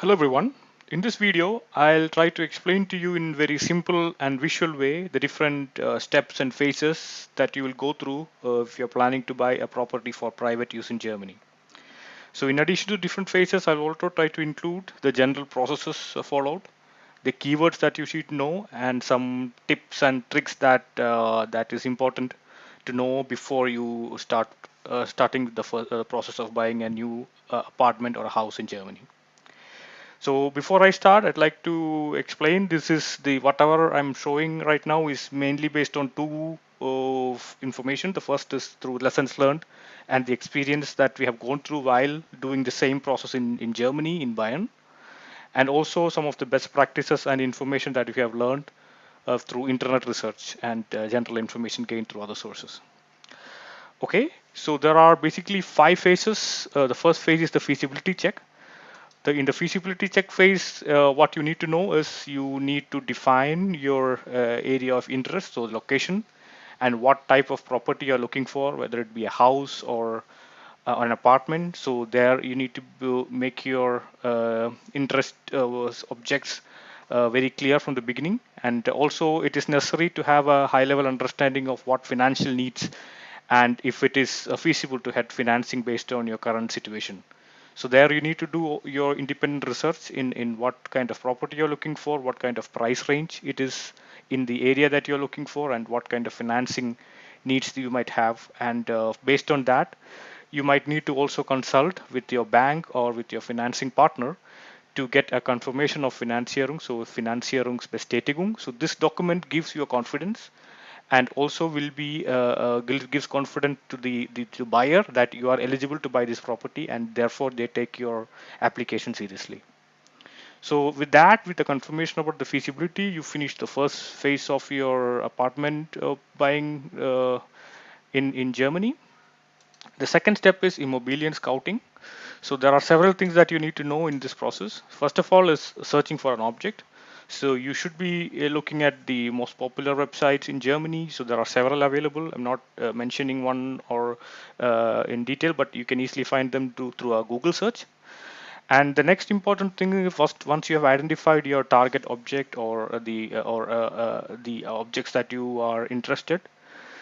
Hello everyone. In this video, I'll try to explain to you in very simple and visual way the different steps and phases that you will go through if you're planning to buy a property for private use in Germany. So in addition to different phases, I'll also try to include the general processes followed, the keywords that you should know, and some tips and tricks that is important to know before you starting the process of buying a new apartment or a house in Germany. So before I start, I'd like to explain this is the whatever I'm showing right now is mainly based on two of information. The first is through lessons learned and the experience that we have gone through while doing the same process in Germany, in Bayern, and also some of the best practices and information that we have learned through internet research and general information gained through other sources. Okay, so there are basically five phases. The first phase is the feasibility check. In the feasibility check phase, what you need to know is you need to define your area of interest, so location, and what type of property you're looking for, whether it be a house or an apartment. So there you need to make your interest objects very clear from the beginning. And also it is necessary to have a high level understanding of what financial needs and if it is feasible to have financing based on your current situation. So there you need to do your independent research in what kind of property you're looking for, what kind of price range it is in the area that you're looking for, and what kind of financing needs you might have. And based on that, you might need to also consult with your bank or with your financing partner to get a confirmation of Finanzierung, so Finanzierungsbestätigung. So this document gives you a confidence and also will be gives confidence to the buyer that you are eligible to buy this property and therefore they take your application seriously. So with that, with the confirmation about the feasibility, you finish the first phase of your apartment buying in Germany. The second step is Immobilien scouting. So there are several things that you need to know in this process. First of all is searching for an object. So you should be looking at the most popular websites in Germany. So there are several available. I'm not mentioning one or in detail, but you can easily find them through a Google search. And the next important thing is first, once you have identified your target object or the objects that you are interested,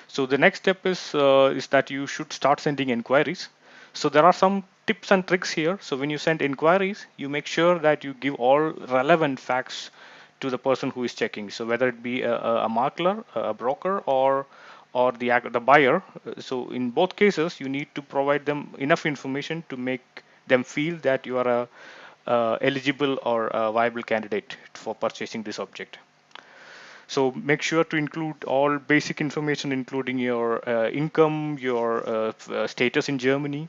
so the next step is that you should start sending inquiries. So there are some tips and tricks here. So when you send inquiries, you make sure that you give all relevant facts to the person who is checking. So whether it be a makler, a broker, or the buyer. So in both cases, you need to provide them enough information to make them feel that you are a eligible or a viable candidate for purchasing this object. So make sure to include all basic information, including your income, your status in Germany,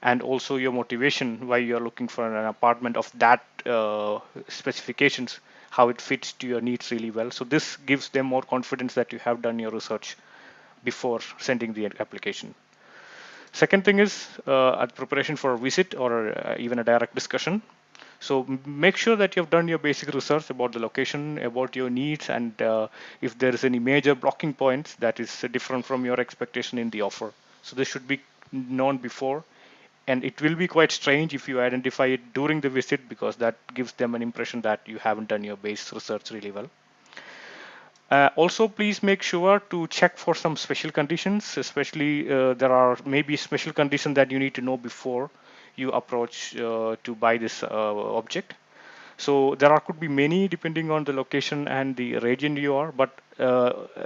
and also your motivation why you are looking for an apartment of that specifications, how it fits to your needs really well. So this gives them more confidence that you have done your research before sending the application. Second thing is at preparation for a visit or even a direct discussion. So make sure that you've done your basic research about the location, about your needs, and if there is any major blocking points that is different from your expectation in the offer. So this should be known before, and it will be quite strange if you identify it during the visit because that gives them an impression that you haven't done your base research really well. Also, please make sure to check for some special conditions, especially there are maybe special conditions that you need to know before you approach to buy this object. So there are could be many depending on the location and the region you are. But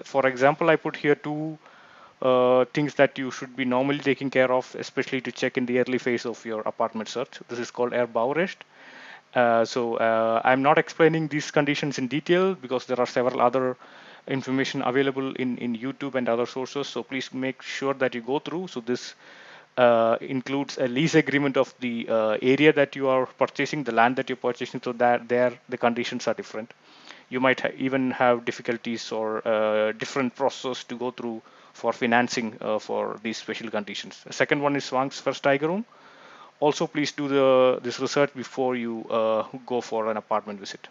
for example, I put here two things that you should be normally taking care of, especially to check in the early phase of your apartment search. This is called Erbaurecht. I'm not explaining these conditions in detail because there are several other information available in YouTube and other sources. So please make sure that you go through. So this includes a lease agreement of the area that you are purchasing, the land that you're purchasing. So that there the conditions are different. You might even have difficulties or different process to go through for financing for these special conditions. The second one is Zwangsversteigerung. Also, please do this research before you go for an apartment visit.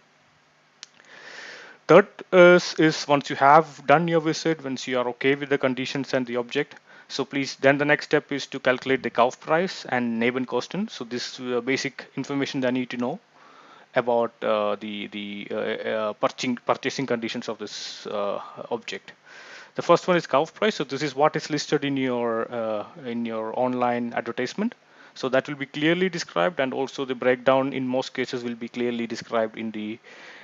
Third is once you have done your visit, once you are okay with the conditions and the object, so please then the next step is to calculate the Kauf price and Nebenkosten. So this basic information that I need to know. about the purchasing conditions of this object. The first one is kauf price. So this is what is listed in your online advertisement. So that will be clearly described, and also the breakdown in most cases will be clearly described in the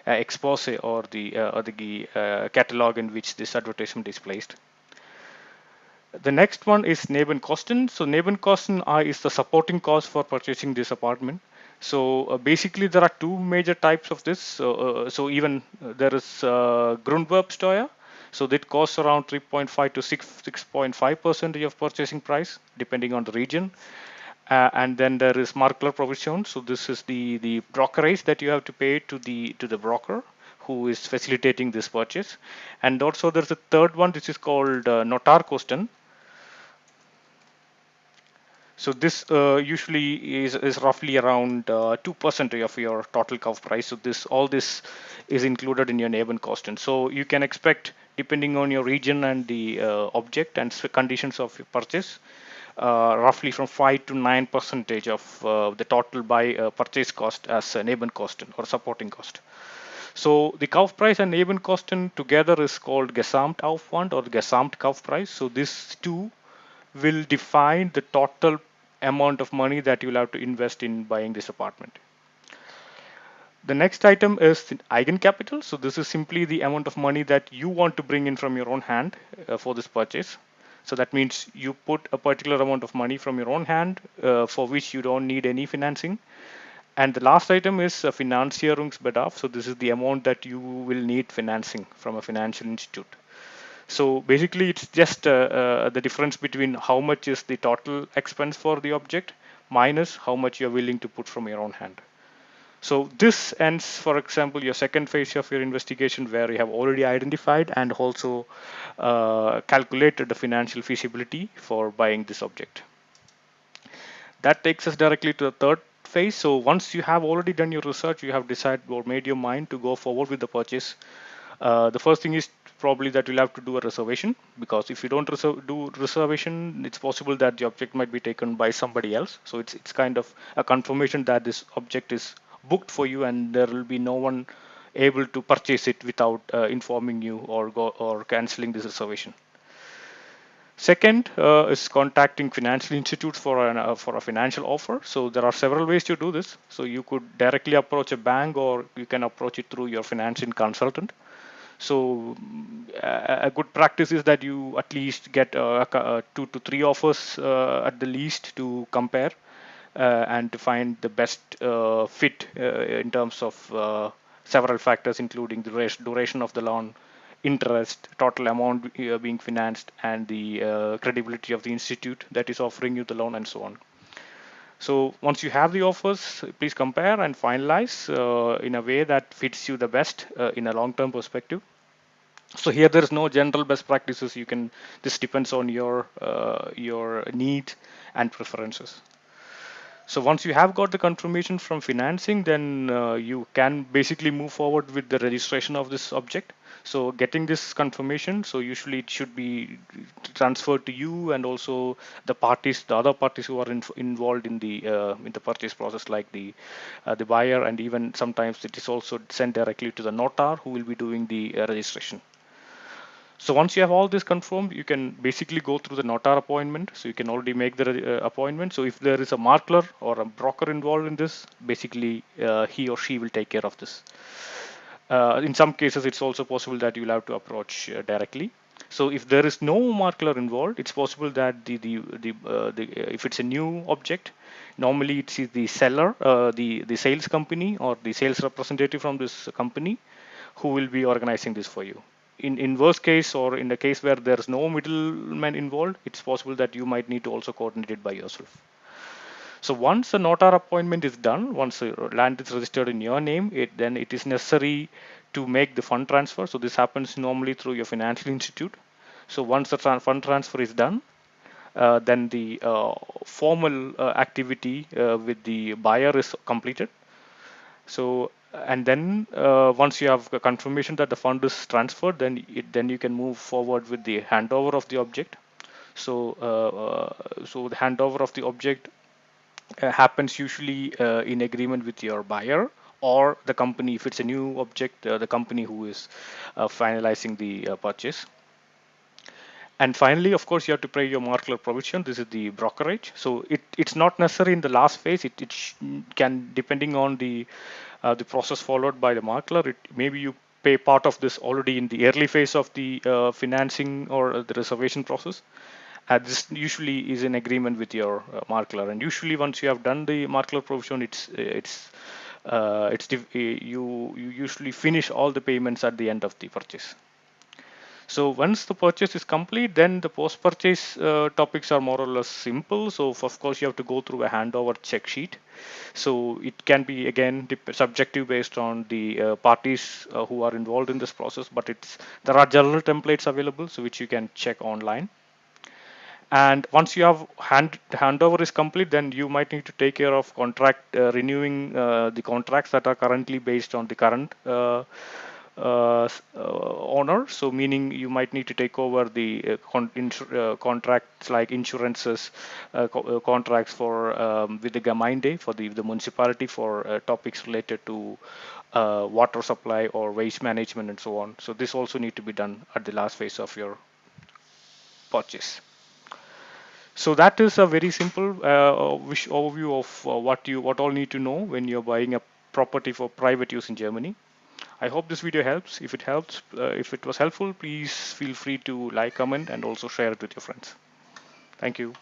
expose or the catalog in which this advertisement is placed. The next one is Nebenkosten. So Nebenkosten is the supporting cost for purchasing this apartment. So basically, there are two major types of this. So even there is Grundwerbsteuer. So that costs around 3.5 to 6.5% of purchasing price, depending on the region. And then there is Makler provision. So this is the brokerage that you have to pay to the broker who is facilitating this purchase. And also there's a third one, which is called Notarkosten. So this usually is roughly around 2% of your total kauf price. So all this is included in your Nebenkosten. So you can expect, depending on your region and the object and conditions of your purchase, roughly from 5 to 9% of the total by purchase cost as a Nebenkosten or supporting cost. So the Kaufpreis and Nebenkosten together is called Gesamtaufwand or Gesamtkaufpreis. So these two will define the total amount of money that you'll have to invest in buying this apartment. The next item is the Eigenkapital. So this is simply the amount of money that you want to bring in from your own hand for this purchase. So that means you put a particular amount of money from your own hand for which you don't need any financing. And the last item is Finanzierungsbedarf. So this is the amount that you will need financing from a financial institute. So basically, it's just the difference between how much is the total expense for the object minus how much you're willing to put from your own hand. So this ends, for example, your second phase of your investigation where you have already identified and also calculated the financial feasibility for buying this object. That takes us directly to the third phase. So once you have already done your research, you have decided or made your mind to go forward with the purchase. The first thing is probably that you'll have to do a reservation, because if you don't do reservation, it's possible that the object might be taken by somebody else. So it's kind of a confirmation that this object is booked for you, and there will be no one able to purchase it without informing you or canceling this reservation. Second is contacting financial institutes for a financial offer. So there are several ways to do this. So you could directly approach a bank, or you can approach it through your financing consultant. So a good practice is that you at least get 2 to 3 offers at the least to compare and to find the best fit in terms of several factors, including the duration of the loan, interest, total amount being financed, and the credibility of the institute that is offering you the loan, and so on. So once you have the offers, please compare and finalize in a way that fits you the best in a long-term perspective. So here there is no general best practices. This depends on your needs and preferences. So once you have got the confirmation from financing, then you can basically move forward with the registration of this object. So getting this confirmation, so usually it should be transferred to you and also the other parties who are involved in the purchase process, like the buyer, and even sometimes it is also sent directly to the notar who will be doing the registration. So once you have all this confirmed, you can basically go through the notar appointment. So you can already make the appointment. So if there is a makler or a broker involved in this, basically he or she will take care of this. In some cases, it's also possible that you'll have to approach directly. So if there is no makler involved, it's possible that if it's a new object, normally it's the seller, the sales company or the sales representative from this company who will be organizing this for you. In worst case, or in the case where there's no middleman involved, it's possible that you might need to also coordinate it by yourself. So once the notar appointment is done, once the land is registered in your name, then it is necessary to make the fund transfer. So this happens normally through your financial institute. So once the fund transfer is done, then the formal activity with the buyer is completed. So, and then once you have a confirmation that the fund is transferred, then you can move forward with the handover of the object. So the handover of the object happens usually in agreement with your buyer or the company, if it's a new object, the company who is finalizing the purchase. And finally, of course, you have to pay your marker provision. This is the brokerage. So it's not necessary in the last phase. It can, depending on the process followed by the marketer, maybe you pay part of this already in the early phase of the financing or the reservation process. This usually is in agreement with your marketer. And usually, once you have done the marketer provision, you usually finish all the payments at the end of the purchase. So once the purchase is complete, then the post-purchase topics are more or less simple. So of course you have to go through a handover check sheet. So it can be again subjective based on the parties who are involved in this process, but there are general templates available, so which you can check online. And once you have handover is complete, then you might need to take care of contract renewing the contracts that are currently based on the current owner. So meaning you might need to take over the contracts like insurances, contracts for with the Gemeinde for the municipality for topics related to water supply or waste management and so on. So this also need to be done at the last phase of your purchase. So that is a very simple overview of what all need to know when you're buying a property for private use in Germany. I hope this video helps. If it was helpful, please feel free to like, comment, and also share it with your friends. Thank you.